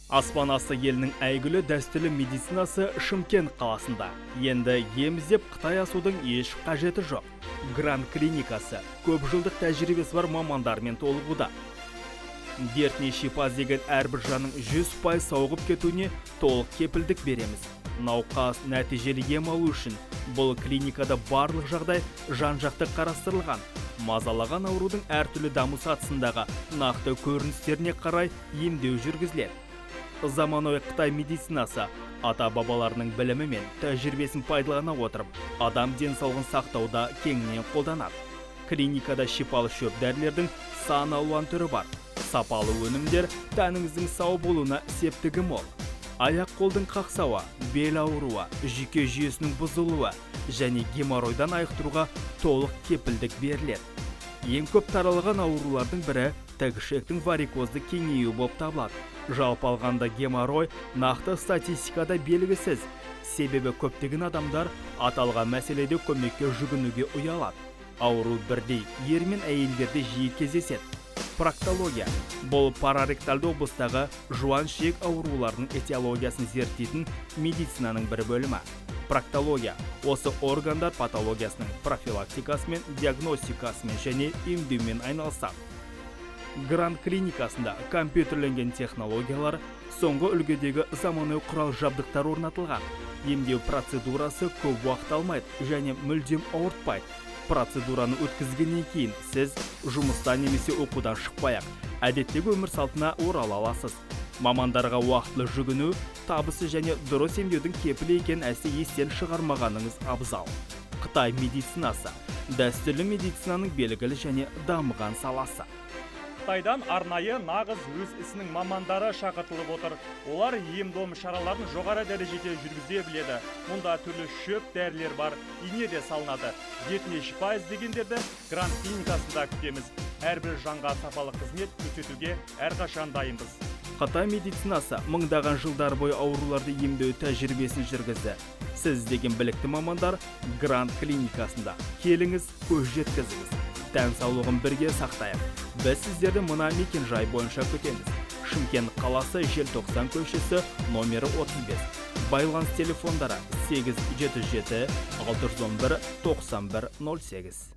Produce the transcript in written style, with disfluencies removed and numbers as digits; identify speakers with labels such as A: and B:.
A: Аспан асты елінің әйгілі дәстүрлі медицинасы Шымкент қаласында. Енді ем іздеп Қытай асудың еш қажеті жоқ. Гранд клиникасы көп жылдық тәжірибесі бар мамандармен толығуда. Дертіне шипа іздеген әрбір жанның 100% сауығып кетуіне толық кепілдік береміз. Науқас нәтижелі ем алу үшін бұл клиникада барлық жағдай жан-жақты қарастырылған. Мазалаған аурудың әртүрлі даму сатысындағы нақты көріністеріне қарай емдеу жүргізіледі. Заманауи Қытай медицинасы ата-бабаларының білімі мен тәжірибесін пайдалана отырып, адам денсаулығын сақтауда кеңінен қолданады. Клиникада шипалы шөп дәрілердің сан алуан түрі бар. Сапалы өнімдер тәніңіздің сау болуына септігі мол. Аяқ-қолдың қақсауы, бел ауруы, жүйке жүйесінің бұзылуы және геморройдан айықтыруға толық кепілдік беріледі. Ең көп таралған аурулардың бірі тікішектің варикозды кеңеюі болып табылады. Жалпы алғанда геморрой нақты статистикада белгісіз. Себебі көптеген адамдар аталған мәселеде көмекке жүгінуге ұялады. Ауру бірдей ер мен әйелдерде жиі кездеседі. Проктология бұл параректальды облыстағы жуан шиек ауруларының этиологиясын зерттейтін медицинаның бір бөлімі. Проктология осы органдар патологиясының профилактикасымен, диагностикасымен және емдеумен айналысады. Гранд клиникасында компьютерленген технологиялар, соңғы үлгідегі заманауи құрал жабдықтар орнатылған. Емдеу процедурасы көп уақыт алмайды және мүлдем ауыртпайды. Процедураны өткізгеннен кейін сіз жұмыстан немесе оқудан шықпай-ақ әдеттегі өмір салтына орала аласыз. Мамандарға уақытлы жүгіну, табысы және дұрыс емдеудің кепілі екенін естен шығармағаныңыз абзал. Қытай медицинасы дәстүрлі медицинаның белгілі және дамыған саласы.
B: Қытайдан арнайы нағыз өз ісінің мамандары шақыртылып отыр. Олар ем-дом шараларын жоғары дәрежеде жүргізе біледі. Мұнда түрлі шөп дәрілер бар, ине де салынады. Дертіне шипа іздегендерді Гранд клиникасында күтеміз. Әрбір жанға сапалы қызмет көрсетуге әрқашан дайынбыз.
A: Қытай медицинасы мыңдаған жылдар бойы ауруларды емдеу тәжірибесін жүргізді. Сіз іздеген білікті мамандар Гранд клиникасында. Келіңіз, көз жеткізіңіз. Денсаулығын бірге сақтайық. Біз сіздерді мына мекен-жай бойынша күтеміз. Шымкент қаласы Желтоқсан көшесі номері 35. Байланыс телефондары 877 611 9108.